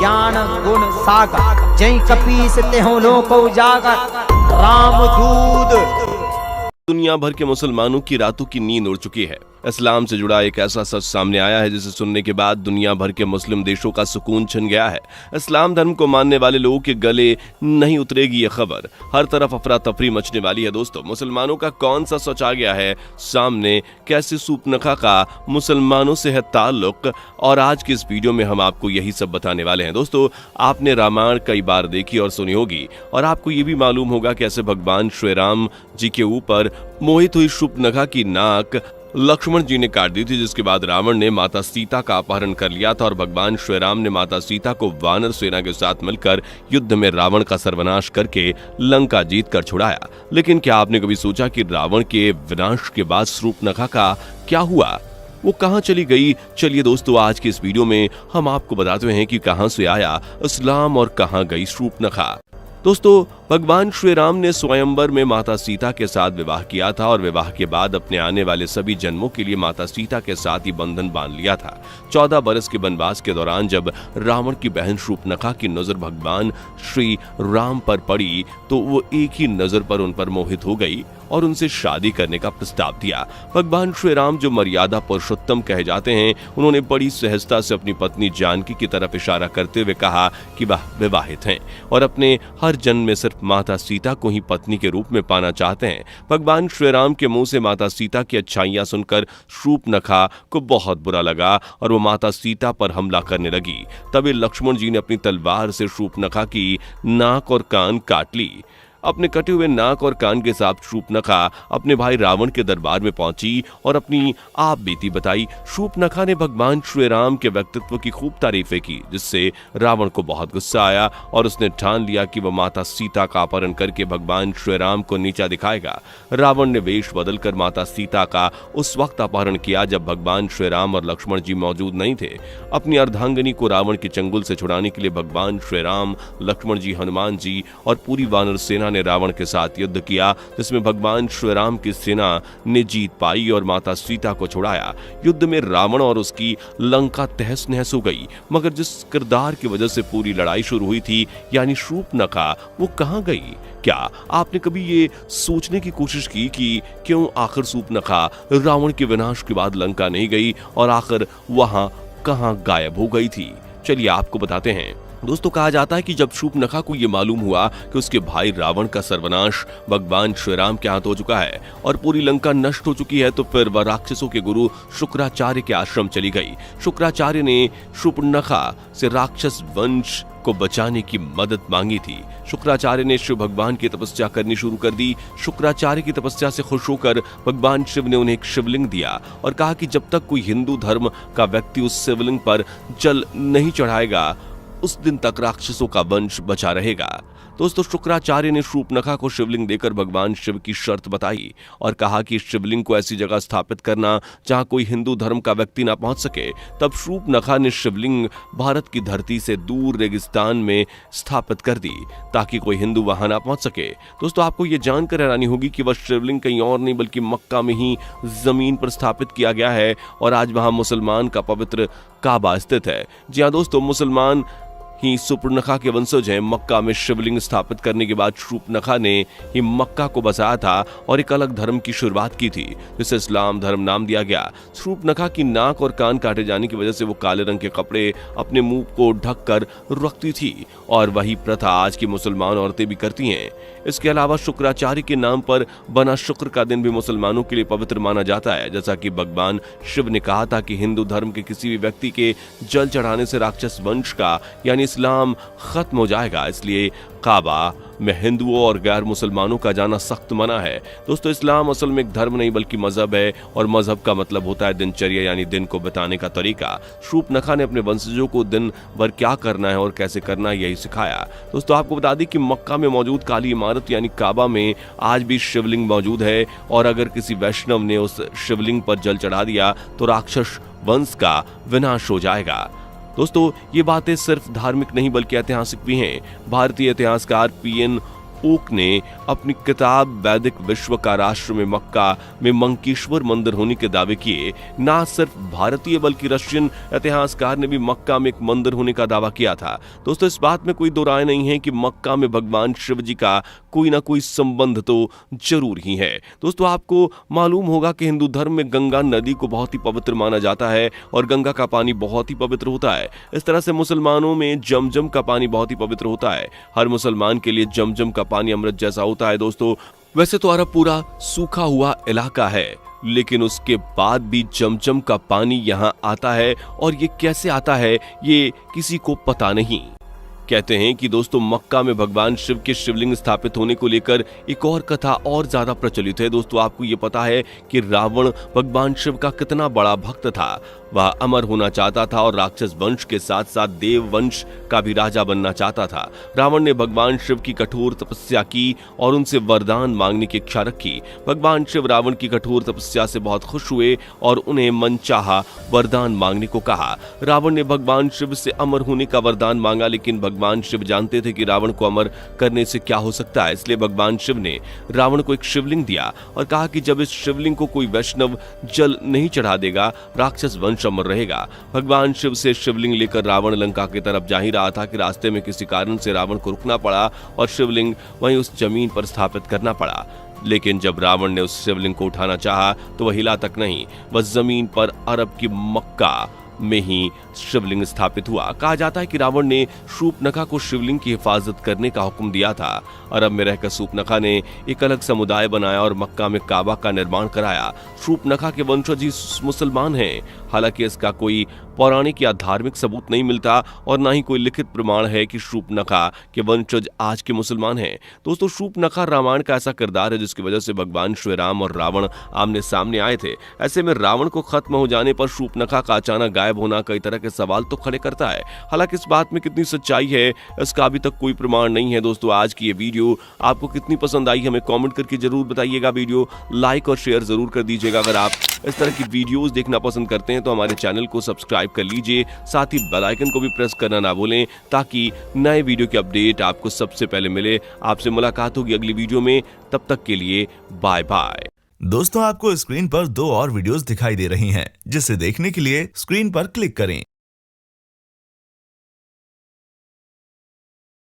ज्ञान गुण सागर, जय कपीस तेहो लोक उजागर, राम दूध। दुनिया भर के मुसलमानों की रातों की नींद उड़ चुकी है। इस्लाम से जुड़ा एक ऐसा सच सामने आया है जिसे सुनने के बाद दुनिया भर के मुस्लिम देशों का सुकून छिन गया है। इस्लाम धर्म को मानने वाले लोगों के गले नहीं उतरेगी ये खबर। हर तरफ अफरा तफरी मचने वाली है। दोस्तों, मुसलमानों का कौन सा सच आ गया है सामने, कैसे सूपनखा का मुसलमानों से है ताल्लुक, और आज की इस वीडियो में हम आपको यही सब बताने वाले हैं। दोस्तों, आपने रामायण कई बार देखी और सुनी होगी, और आपको ये भी मालूम होगा कि ऐसे भगवान श्री राम जी के ऊपर मोहित हुई सूपनखा की नाक लक्ष्मण जी ने काट दी थी, जिसके बाद रावण ने माता सीता का अपहरण कर लिया था और भगवान श्री राम ने माता सीता को वानर सेना के साथ मिलकर युद्ध में रावण का सर्वनाश करके लंका जीत कर छुड़ाया। लेकिन क्या आपने कभी सोचा कि रावण के विनाश के बाद सूपनखा का क्या हुआ, वो कहां चली गई? चलिए दोस्तों, आज के इस वीडियो में हम आपको बताते हैं कि कहां से आया इस्लाम और कहां गई सूपनखा। दोस्तों, भगवान श्री राम ने स्वयंवर में माता सीता के साथ विवाह किया था और विवाह के बाद अपने आने वाले सभी जन्मों के लिए माता सीता के साथ ही बंधन बांध लिया था। 14 बरस के वनवास के दौरान जब रावण की बहन शूर्पणखा की नजर भगवान श्री राम पर पड़ी तो वो एक ही नजर पर उन पर मोहित हो गई और उनसे शादी करने का प्रस्ताव दिया। भगवान श्री राम, जो मर्यादा पुरुषोत्तम कहे जाते हैं, उन्होंने बड़ी सहजता से अपनी पत्नी जानकी की तरफ इशारा करते हुए कहा कि वह विवाहित हैं और अपने हर जन्म में सिर्फ माता सीता को ही पत्नी के रूप में पाना चाहते हैं। भगवान श्री राम के मुंह से माता सीता की अच्छाइयां सुनकर शूर्पणखा को बहुत बुरा लगा और वो माता सीता पर हमला करने लगी। तभी लक्ष्मण जी ने अपनी तलवार से शूर्पणखा की नाक और कान काट ली। अपने कटे हुए नाक और कान के साथ शूर्पणखा अपने भाई रावण के दरबार में पहुंची और अपनी आप बीती बताई। शूर्पणखा ने भगवान श्री राम के व्यक्तित्व की खूब तारीफें की, जिससे रावण को बहुत गुस्सा आया और उसने ठान लिया कि वह माता सीता का अपहरण करके भगवान श्री राम को नीचा दिखाएगा। रावण ने वेश बदलकर माता सीता का उस वक्त अपहरण किया जब भगवान श्री राम और लक्ष्मण जी मौजूद नहीं थे। अपनी अर्धांगिनी को रावण के चंगुल से छुड़ाने के लिए भगवान श्री राम, लक्ष्मण जी, हनुमान जी और पूरी वानर सेना ने रावण के साथ युद्ध किया, जिसमें भगवान श्री राम की सेना ने जीत पाई और माता सीता को छुड़ाया। युद्ध में रावण और उसकी लंका तहस नहस हो गई, मगर जिस किरदार की वजह से पूरी लड़ाई शुरू हुई थी, यानी शूर्पणखा, वो कहां गई? क्या आपने कभी ये सोचने की कोशिश की कि क्यों आखिर शूर्पणखा रावण के विनाश के बाद लंका नहीं गई और आखिर वहां कहां गायब हो गई थी? चलिए आपको बताते हैं। दोस्तों, कहा जाता है कि जब शूर्पणखा को यह मालूम हुआ कि उसके भाई रावण का सर्वनाश भगवान श्री राम के हाथ हो चुका है और पूरी लंका नष्ट हो चुकी है, तो फिर वह राक्षसों के गुरु शुक्राचार्य के आश्रम चली गई। शुक्राचार्य ने शूर्पणखा से राक्षस वंश को बचाने की मदद मांगी थी। शुक्राचार्य ने शिव भगवान की तपस्या करनी शुरू कर दी। शुक्राचार्य की तपस्या से खुश होकर भगवान शिव ने उन्हें एक शिवलिंग दिया और कहा कि जब तक कोई हिंदू धर्म का व्यक्ति उस शिवलिंग पर जल नहीं चढ़ाएगा, उस दिन तक राक्षसों का वंश बचा रहेगा। दोस्तों, शुक्राचार्य ने शूर्पणखा को शिवलिंग देकर भगवान शिव की शर्त बताई और कहा कि शिवलिंग को ऐसी जगह स्थापित करना जहां कोई हिंदू धर्म का व्यक्ति ना पहुंच सके। तब शूर्पणखा ने शिवलिंग भारत की धरती से दूर रेगिस्तान में स्थापित कर दी ताकि कोई हिंदू वहां ना पहुंच सके। दोस्तों, आपको ये जानकर हैरानी होगी कि वह शिवलिंग कहीं और नहीं बल्कि मक्का में ही जमीन पर स्थापित किया गया है और आज वहां मुसलमान का पवित्र काबा स्थित है। जी हाँ दोस्तों, मुसलमान ही शूर्पणखा के वंशज हैं। मक्का में शिवलिंग स्थापित करने के बाद शूर्पणखा ने ही मक्का को बसाया था और एक अलग धर्म की शुरुआत की थी, जिसे इस्लाम धर्म नाम दिया गया। शूर्पणखा की नाक और कान काटे जाने की वजह से वो काले रंग के कपड़े अपने मुंह को ढककर रखती थी और वही प्रथा आज की मुसलमान औरतें भी करती हैं। इसके अलावा शुक्राचार्य के नाम पर बना शुक्र का दिन भी मुसलमानों के लिए पवित्र माना जाता है। जैसा कि भगवान शिव ने कहा था कि हिंदू धर्म के किसी भी व्यक्ति के जल चढ़ाने से राक्षस वंश का यानी इस्लाम खत्म हो जाएगा, इसलिए काबा में हिंदुओं और गैर मुसलमानों का जाना सख्त मना है। दोस्तों, इस्लाम असल में एक धर्म नहीं बल्कि मजहब है और मजहब का मतलब होता है दिनचर्या यानी दिन को बिताने का तरीका। शूर्पणखा ने अपने वंशजों को दिन भर क्या करना है और कैसे करना है यही सिखाया। दोस्तों, आपको बता दें कि मक्का में मौजूद काली इमारत यानी काबा में आज भी शिवलिंग मौजूद है और अगर किसी वैष्णव ने उस शिवलिंग पर जल चढ़ा दिया तो राक्षस वंश का विनाश हो जाएगा। दोस्तों, ये बातें सिर्फ धार्मिक नहीं बल्कि ऐतिहासिक भी हैं। भारतीय इतिहासकार पीएन ओक ने अपनी किताब वैदिक विश्व का राष्ट्र में मक्का में मंकेश्वर मंदिर होने के दावे किए। ना सिर्फ भारतीय बल्कि रशियन इतिहासकार ने भी मक्का में एक मंदिर होने का दावा किया था। दोस्तों, इस बात में कोई दो राय नहीं है कि मक्का में भगवान शिव जी का कोई ना कोई संबंध तो जरूर ही है। दोस्तों, आपको मालूम होगा कि हिंदू धर्म में गंगा नदी को बहुत ही पवित्र माना जाता है और गंगा का पानी बहुत ही पवित्र होता है। इस तरह से मुसलमानों में जमजम का पानी बहुत ही पवित्र होता है। हर मुसलमान के लिए जमजम का पानी अमृत जैसा होता है। दोस्तों, वैसे तो अरब पूरा सूखा हुआ इलाका है, लेकिन उसके बाद भी जमजम का पानी यहाँ आता है, और ये कैसे आता है ये किसी को पता नहीं। कहते हैं कि दोस्तों, मक्का में भगवान शिव के शिवलिंग स्थापित होने को लेकर एक और कथा और ज्यादा प्रचलित है। दोस्तों, आपको ये पता है कि रावण भगवान शिव का कितना बड़ा भक्त था। वह अमर होना चाहता था और राक्षस वंश के साथ साथ देव वंश का भी राजा बनना चाहता था। रावण ने भगवान शिव की कठोर तपस्या की और उनसे वरदान मांगने की इच्छा रखी। भगवान शिव रावण की कठोर तपस्या से बहुत खुश हुए और उन्हें मनचाहा वरदान मांगने को कहा। रावण ने भगवान शिव से अमर होने का वरदान मांगा, लेकिन भगवान शिव जानते थे कि रावण को अमर करने से क्या हो सकता है। इसलिए भगवान शिव ने रावण को एक शिवलिंग दिया और कहा कि जब इस शिवलिंग को कोई वैष्णव जल नहीं चढ़ा देगा, राक्षस वंश अमर रहेगा। भगवान शिव से शिवलिंग लेकर रावण लंका की तरफ जा ही रहा था कि रास्ते में किसी कारण से रावण को रुकना पड़ा और शिवलिंग वहीं उस जमीन पर स्थापित करना पड़ा। लेकिन जब रावण ने उस शिवलिंग को उठाना चाहा तो वह हिला तक नहीं, वह जमीन पर अरब की मक्का में ही शिवलिंग स्थापित हुआ। कहा जाता है कि रावण ने शूर्पणखा को शिवलिंग की हिफाजत करने का हुक्म दिया था। अरब में रहकर शूर्पणखा ने एक अलग समुदाय बनाया और मक्का में काबा का निर्माण कराया। शूर्पणखा के वंशज ही मुसलमान हैं। हालांकि इसका कोई पौराणिक या धार्मिक सबूत नहीं मिलता और ना ही कोई लिखित प्रमाण है कि शूर्पणखा के वंशज आज के मुसलमान हैं। दोस्तों, शूर्पणखा रामायण का ऐसा किरदार है जिसकी वजह से भगवान श्री राम और रावण आमने सामने आए थे। ऐसे में रावण को खत्म हो जाने पर शूर्पणखा का अचानक गायब होना कई तरह के सवाल तो खड़े करता है। हालांकि इस बात में कितनी सच्चाई है इसका अभी तक कोई प्रमाण नहीं है। दोस्तों, आज की ये वीडियो आपको कितनी पसंद आई हमें कमेंट करके जरूर बताइएगा। वीडियो लाइक और शेयर जरूर कर दीजिएगा। अगर आप इस तरह की वीडियोस देखना पसंद करते हैं तो हमारे चैनल को सब्सक्राइब कर लीजिए, साथ ही बेल आइकन को भी प्रेस करना ना भूलें ताकि नए वीडियो की अपडेट आपको सबसे पहले मिले। आपसे मुलाकात होगी अगली वीडियो में, तब तक के लिए बाय बाय। दोस्तों, आपको स्क्रीन पर 2 और वीडियोस दिखाई दे रही हैं, जिसे देखने के लिए स्क्रीन पर क्लिक करें।